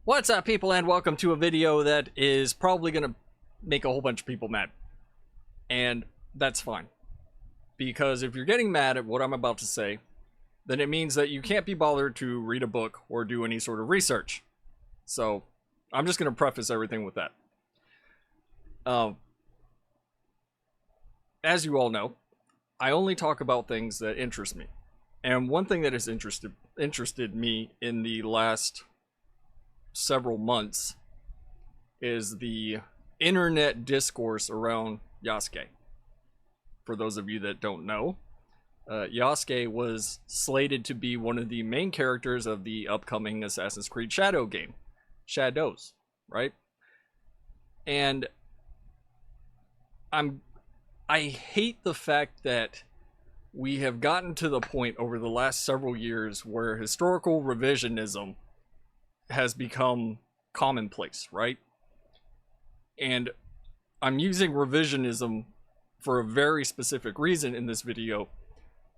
What's up, people, and welcome to a video that is probably gonna make a whole bunch of people mad. And that's fine. Because if you're getting mad at what I'm about to say, then it means that you can't be bothered to read a book or do any sort of research. So, I'm just gonna preface everything with that. As you all know, I only talk about things that interest me. And one thing that has interested me in the last several months is the internet discourse around Yasuke. For those of you that don't know, Yasuke was slated to be one of the main characters of the upcoming Assassin's Creed Shadow game. Shadows, right? And I hate the fact that we have gotten to the point over the last several years where historical revisionism has become commonplace, right? And I'm using revisionism for a very specific reason in this video,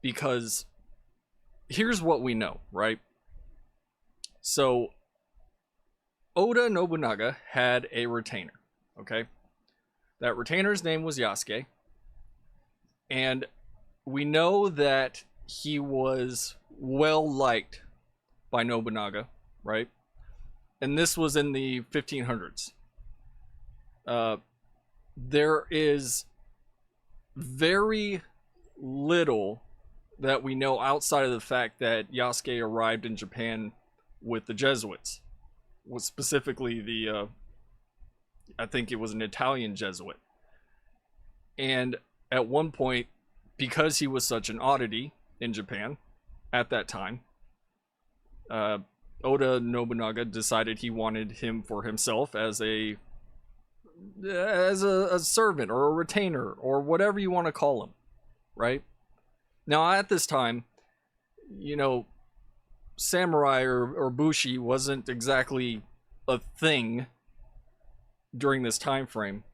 because here's what we know, right? So Oda Nobunaga had a retainer, okay? That retainer's name was Yasuke, and we know that he was well liked by Nobunaga, right? And this was in the 1500s. There is very little that we know outside of the fact that Yasuke arrived in Japan with the Jesuits. Was specifically the, I think it was an Italian Jesuit. And at one point, because he was such an oddity in Japan at that time, Oda Nobunaga decided he wanted him for himself as a servant or a retainer or whatever you want to call him, right? Now at this time, you know, samurai or bushi wasn't exactly a thing during this time frame,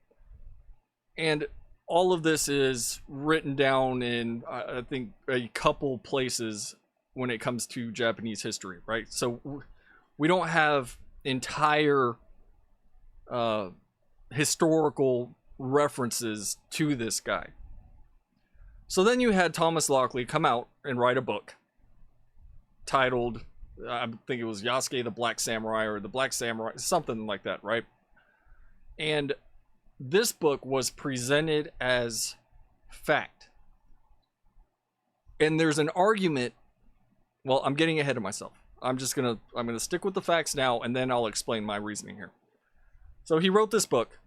and all of this is written down in I think a couple places when it comes to Japanese history, right? So we don't have entire historical references to this guy. So then you had Thomas Lockley come out and write a book titled, I think it was Yasuke the Black Samurai or the Black Samurai, something like that, right? And this book was presented as fact. And there's an argument. Well, I'm getting ahead of myself. I'm gonna stick with the facts now, and then I'll explain my reasoning here. So he wrote this book,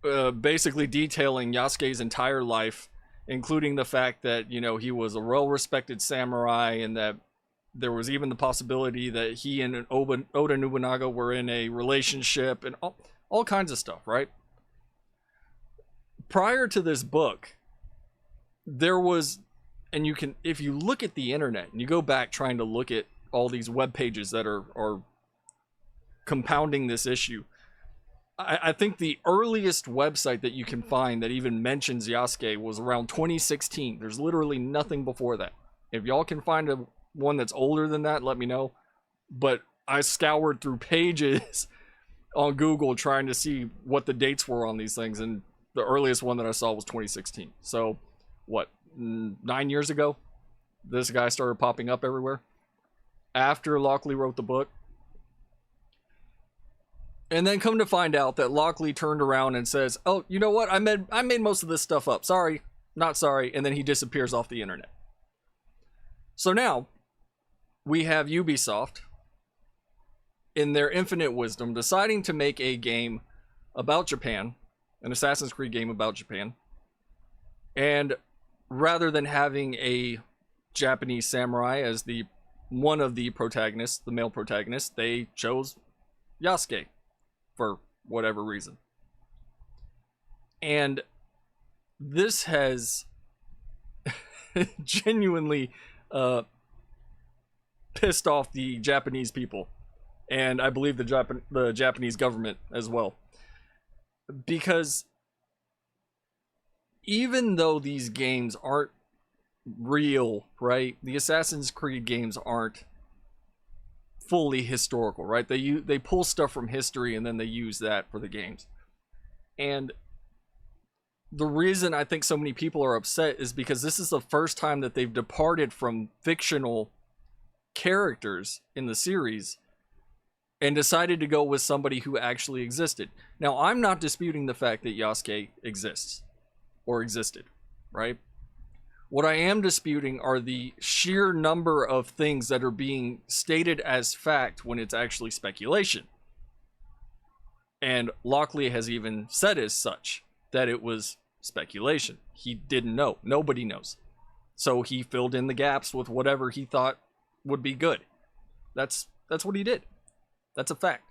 basically detailing Yasuke's entire life, including the fact that, you know, he was a well-respected samurai, and that there was even the possibility that he and Oda Nobunaga were in a relationship, and all kinds of stuff, right? Prior to this book, there was, and you can, if you look at the internet and you go back trying to look at all these web pages that are compounding this issue, I think the earliest website that you can find that even mentions Yasuke was around 2016. There's literally nothing before that. If y'all can find one that's older than that, let me know. But I scoured through pages on Google trying to see what the dates were on these things, and the earliest one that I saw was 2016. So, what, 9 years ago, this guy started popping up everywhere after Lockley wrote the book. And then come to find out that Lockley turned around and says, "Oh, you know what? I made most of this stuff up. Sorry, not sorry." And then he disappears off the internet. So now we have Ubisoft, in their infinite wisdom, deciding to make a game about Japan, an Assassin's Creed game about Japan. And rather than having a Japanese samurai as the one of the protagonists, the male protagonist, they chose Yasuke for whatever reason. And this has genuinely pissed off the Japanese people, and I believe the Japanese government as well, because even though these games aren't real, right? The Assassin's Creed games aren't fully historical, right? They pull stuff from history and then they use that for the games. And the reason I think so many people are upset is because this is the first time that they've departed from fictional characters in the series and decided to go with somebody who actually existed. Now, I'm not disputing the fact that Yasuke exists or existed, right? What I am disputing are the sheer number of things that are being stated as fact when it's actually speculation. And Lockley has even said as such that it was speculation. He didn't know. Nobody knows. So he filled in the gaps with whatever he thought would be good. That's what he did. That's a fact.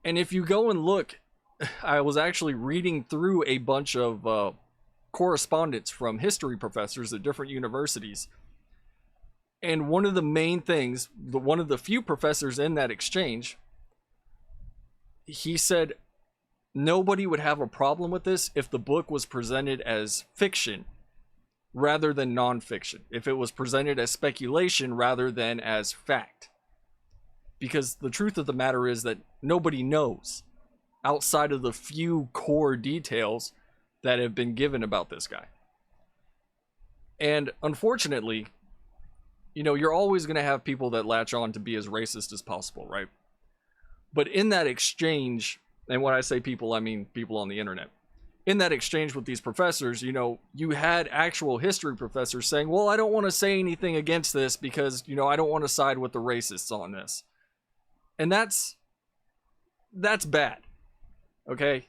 And if you go and look, I was actually reading through a bunch of correspondence from history professors at different universities. And one of the main things, one of the few professors in that exchange, he said nobody would have a problem with this if the book was presented as fiction rather than nonfiction, if it was presented as speculation rather than as fact. Because the truth of the matter is that nobody knows outside of the few core details that have been given about this guy. And unfortunately, you know, you're always going to have people that latch on to be as racist as possible, right? But in that exchange, and when I say people, I mean people on the internet. In that exchange with these professors, you know, you had actual history professors saying, well, I don't want to say anything against this because, you know, I don't want to side with the racists on this. And that's bad. Okay?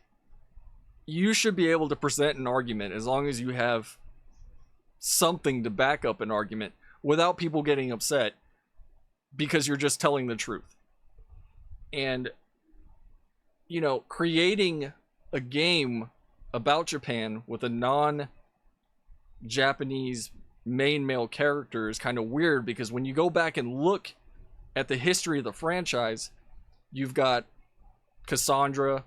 You should be able to present an argument as long as you have something to back up an argument without people getting upset because you're just telling the truth. And, you know, creating a game about Japan with a non-Japanese main male character is kind of weird because when you go back and look at the history of the franchise, you've got Cassandra,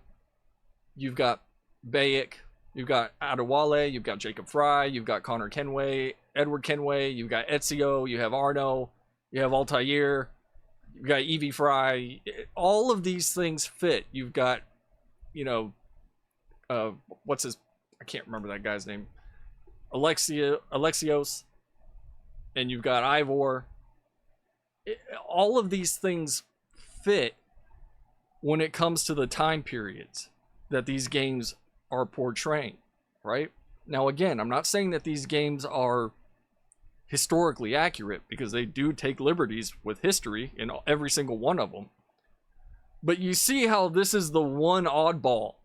you've got Bayek, you've got Adewale, you've got Jacob Fry, you've got Connor Kenway, Edward Kenway, you've got Ezio, you have Arno, you have Altair, you've got Evie Fry. All of these things fit. You've got, you know, what's his, I can't remember that guy's name, Alexios, and you've got Ivor. All of these things fit when it comes to the time periods that these games are portraying, right? Now, again, I'm not saying that these games are historically accurate because they do take liberties with history in every single one of them. But you see how this is the one oddball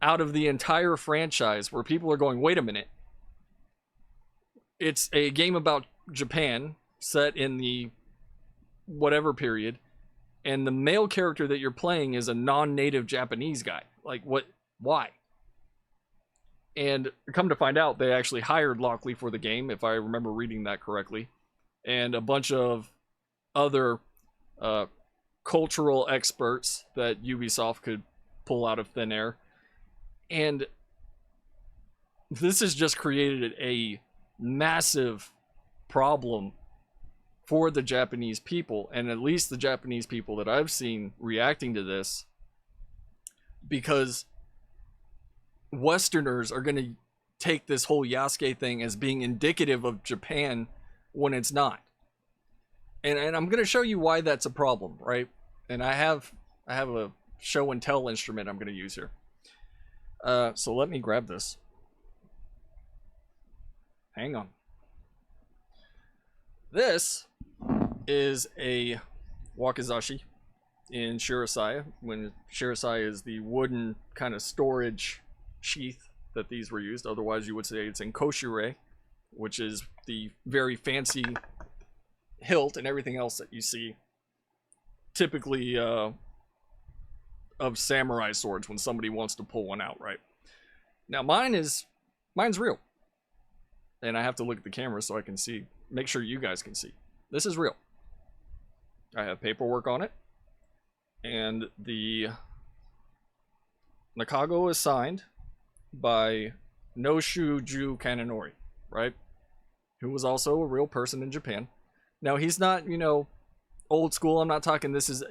out of the entire franchise where people are going, wait a minute. It's a game about Japan set in the whatever period, and the male character that you're playing is a non-native Japanese guy. Like, what? Why? And come to find out, they actually hired Lockley for the game, if I remember reading that correctly, and a bunch of other cultural experts that Ubisoft could pull out of thin air. And this has just created a massive problem for the Japanese people, and at least the Japanese people that I've seen reacting to this, because Westerners are going to take this whole Yasuke thing as being indicative of Japan when it's not. And I'm going to show you why that's a problem, right? And I have a show and tell instrument I'm going to use here. So let me grab this. Hang on. This is a wakizashi in Shirasai, when Shirasai is the wooden kind of storage sheath that these were used. Otherwise you would say it's in koshire, which is the very fancy hilt and everything else that you see typically of samurai swords when somebody wants to pull one out, right? Now mine's real, and I have to look at the camera so I can see, make sure you guys can see. This is real. I have paperwork on it, and the Nakago is signed by Noshuju Kanonori, right? Who was also a real person in Japan. Now, he's not, you know, old school. I'm not talking this is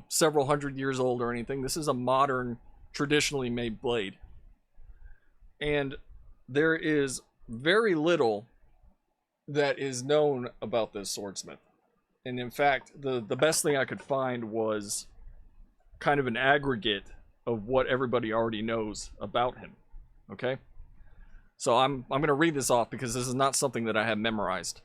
several hundred years old or anything. This is a modern, traditionally made blade. And there is very little that is known about this swordsmith. And in fact, the best thing I could find was kind of an aggregate of what everybody already knows about him. Okay? So I'm going to read this off because this is not something that I have memorized.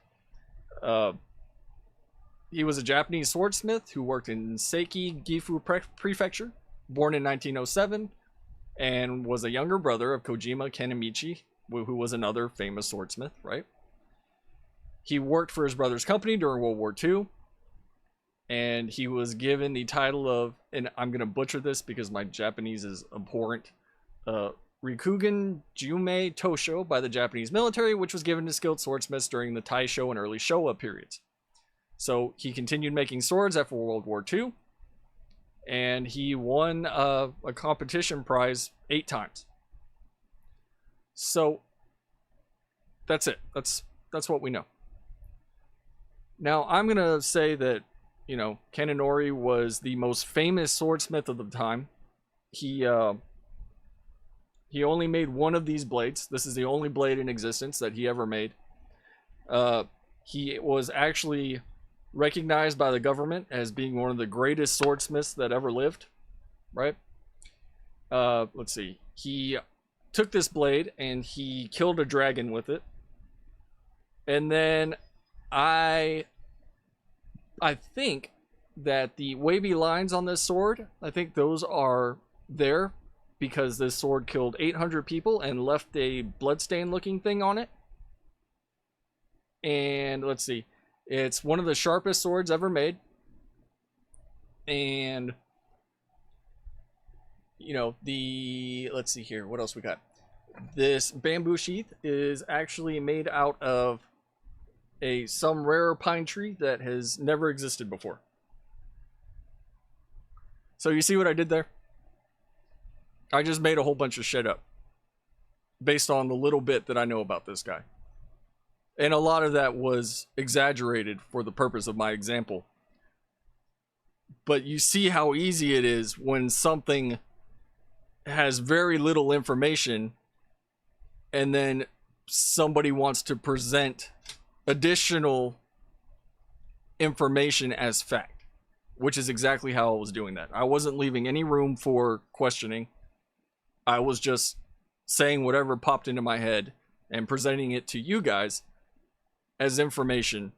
He was a Japanese swordsmith who worked in Seiki Gifu Prefecture, born in 1907, and was a younger brother of Kojima Kanemichi, who was another famous swordsmith, right? He worked for his brother's company during World War II, and he was given the title of, and I'm going to butcher this because my Japanese is abhorrent, Rikugen Jumei Tosho by the Japanese military, which was given to skilled swordsmiths during the Taisho and early Showa periods. So he continued making swords after World War II, and he won a competition prize 8 times. So that's it. That's what we know. Now I'm gonna say that Kanenori was the most famous swordsmith of the time. He only made one of these blades. This is the only blade in existence that he ever made. He was actually recognized by the government as being one of the greatest swordsmiths that ever lived, right? Let's see. He took this blade and he killed a dragon with it. And then I think that the wavy lines on this sword, I think those are there because this sword killed 800 people and left a bloodstain looking thing on it. And let's see. It's one of the sharpest swords ever made. And let's see here. What else we got? This bamboo sheath is actually made out of some rare pine tree that has never existed before. So you see what I did there? I just made a whole bunch of shit up based on the little bit that I know about this guy. And a lot of that was exaggerated for the purpose of my example. But you see how easy it is when something has very little information and then somebody wants to present additional information as fact, which is exactly how I was doing that. I wasn't leaving any room for questioning. I was just saying whatever popped into my head and presenting it to you guys as information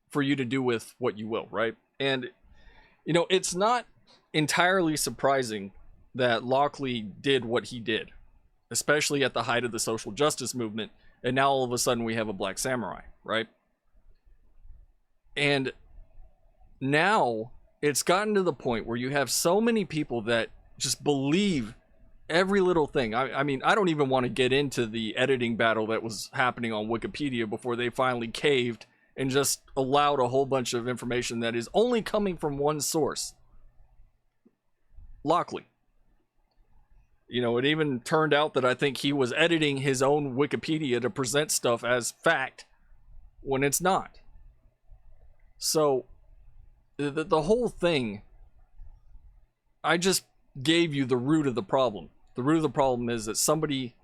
for you to do with what you will, right? And it's not entirely surprising that Lockley did what he did, especially at the height of the social justice movement, and now all of a sudden we have a black samurai, right? And now it's gotten to the point where you have so many people that just believe every little thing. I mean, I don't even want to get into the editing battle that was happening on Wikipedia before they finally caved and just allowed a whole bunch of information that is only coming from one source. Lockley. It even turned out that I think he was editing his own Wikipedia to present stuff as fact when it's not. So, the whole thing, I just gave you the root of the problem. The root of the problem is that somebody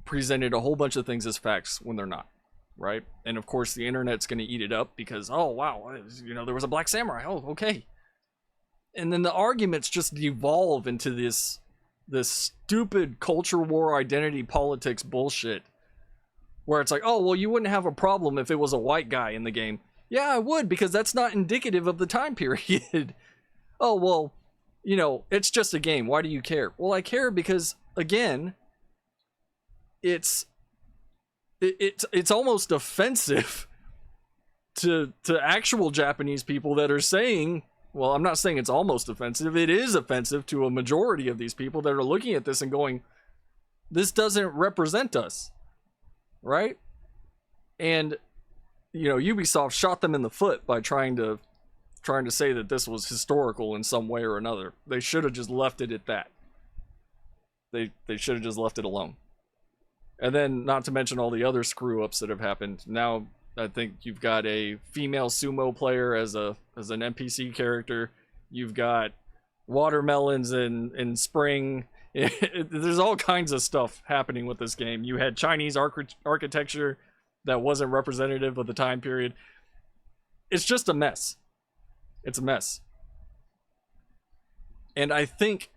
presented a whole bunch of things as facts when they're not, right? And of course the internet's going to eat it up because, oh wow, there was a black samurai. Oh, okay. And then the arguments just devolve into this stupid culture war identity politics bullshit where it's like, oh, well, you wouldn't have a problem if it was a white guy in the game. Yeah, I would, because that's not indicative of the time period. Oh, well, it's just a game. Why do you care? Well, I care because, again, it's almost offensive to actual Japanese people that are saying, well, I'm not saying it's almost offensive. It is offensive to a majority of these people that are looking at this and going, this doesn't represent us, right? And, Ubisoft shot them in the foot by trying to say that this was historical in some way or another. They should have just left it at that. They should have just left it alone. And then, not to mention all the other screw-ups that have happened. Now, I think you've got a female sumo player as an NPC character. You've got watermelons in spring. There's all kinds of stuff happening with this game. You had Chinese architecture that wasn't representative of the time period. It's just a mess. It's a mess. And I think,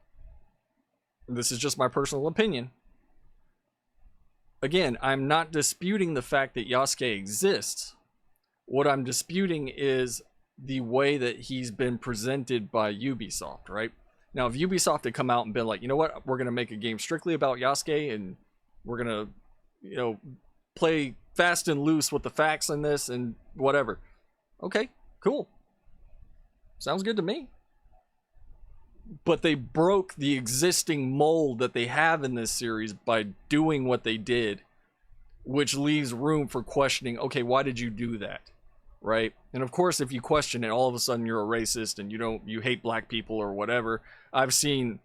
this is just my personal opinion, again, I'm not disputing the fact that Yasuke exists. What I'm disputing is the way that he's been presented by Ubisoft, right? Now, if Ubisoft had come out and been like, you know what, we're going to make a game strictly about Yasuke, and we're going to, play fast and loose with the facts in this and whatever. Okay, cool. Sounds good to me. But they broke the existing mold that they have in this series by doing what they did, which leaves room for questioning, okay, why did you do that? Right? And of course, if you question it, all of a sudden you're a racist and you hate black people or whatever. I've seen,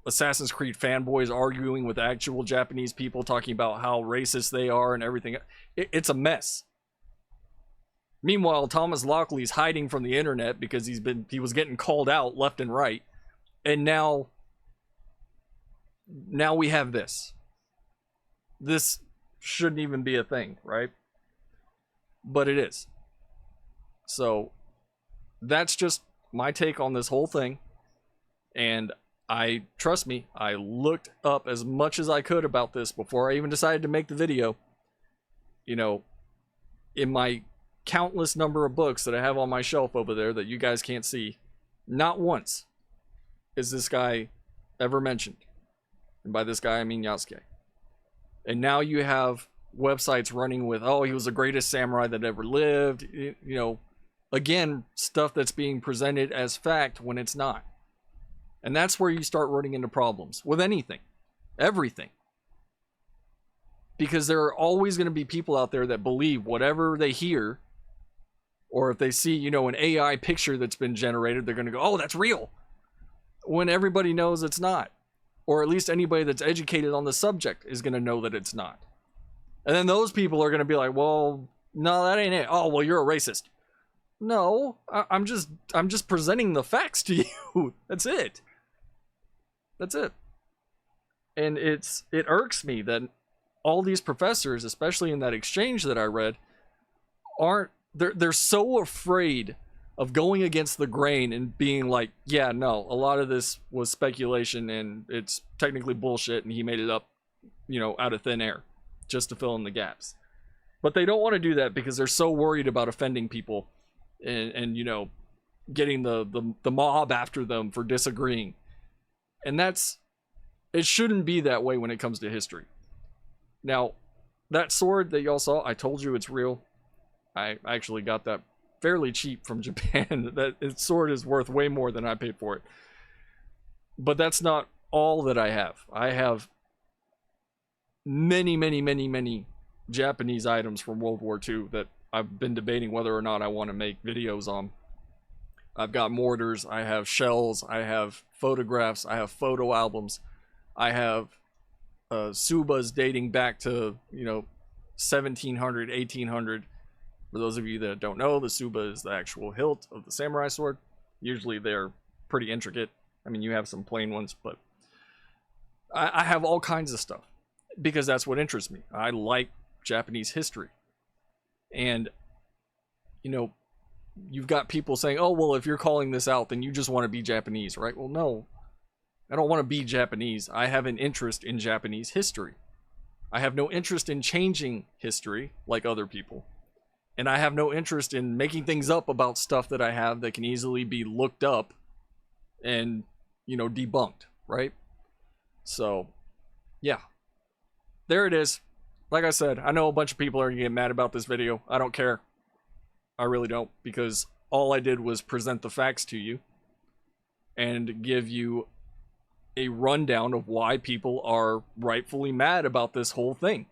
Assassin's Creed fanboys arguing with actual Japanese people, talking about how racist they are and everything. It's a mess. Meanwhile, Thomas Lockley's hiding from the internet because he was getting called out left and right. And now we have this. This shouldn't even be a thing, right? But it is. So that's just my take on this whole thing. And trust me, I looked up as much as I could about this before I even decided to make the video. In my countless number of books that I have on my shelf over there that you guys can't see, not once is this guy ever mentioned. And by this guy, I mean Yasuke. And now you have websites running with, oh, he was the greatest samurai that ever lived. Again, stuff that's being presented as fact when it's not. And that's where you start running into problems with anything, everything. Because there are always going to be people out there that believe whatever they hear, or if they see, an AI picture that's been generated, they're going to go, oh, that's real. When everybody knows it's not. Or at least anybody that's educated on the subject is going to know that it's not. And then those people are going to be like, well, no, that ain't it. Oh, well, you're a racist. No, I'm just presenting the facts to you. That's it. That's it. And it irks me that all these professors, especially in that exchange that I read, they're so afraid of going against the grain and being like, yeah, no, a lot of this was speculation and it's technically bullshit and he made it up, out of thin air just to fill in the gaps. But they don't want to do that because they're so worried about offending people and getting the mob after them for disagreeing. And it shouldn't be that way when it comes to history. Now, that sword that y'all saw, I told you it's real. I actually got that fairly cheap from Japan. That sword is worth way more than I paid for it. But that's not all that I have. I have many, many, many, many Japanese items from World War II that I've been debating whether or not I want to make videos on. I've got mortars, I have shells, I have photographs, I have photo albums, I have subas dating back to 1700, 1800. For those of you that don't know, the suba is the actual hilt of the samurai sword. Usually they're pretty intricate. I mean, you have some plain ones, but I have all kinds of stuff because that's what interests me. I like Japanese history. And you've got people saying, oh, well, if you're calling this out, then you just want to be Japanese, right? Well, no, I don't want to be Japanese. I have an interest in Japanese history. I have no interest in changing history like other people. And I have no interest in making things up about stuff that I have that can easily be looked up and, debunked, right? So, yeah. There it is. Like I said, I know a bunch of people are going to get mad about this video. I don't care. I really don't, because all I did was present the facts to you and give you a rundown of why people are rightfully mad about this whole thing.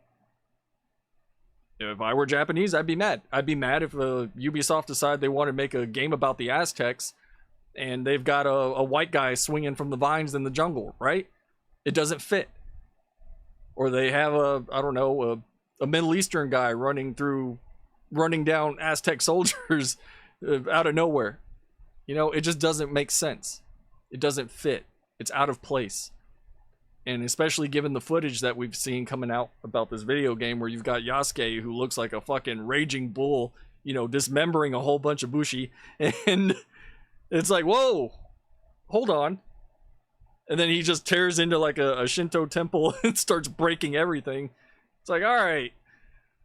If I were Japanese, I'd be mad. I'd be mad if Ubisoft decided they want to make a game about the Aztecs and they've got a white guy swinging from the vines in the jungle, right? It doesn't fit. Or they have a Middle Eastern guy running through running down Aztec soldiers out of nowhere. You know, it just doesn't make sense. It doesn't fit. It's out of place. And especially given the footage that we've seen coming out about this video game where you've got Yasuke who looks like a fucking raging bull, you know, dismembering a whole bunch of Bushi. And it's like, whoa, hold on. And then he just tears into like a Shinto temple and starts breaking everything. It's like, all right,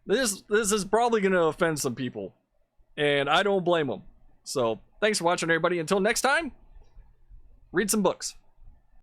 this is probably going to offend some people. And I don't blame them. So thanks for watching, everybody. Until next time, read some books.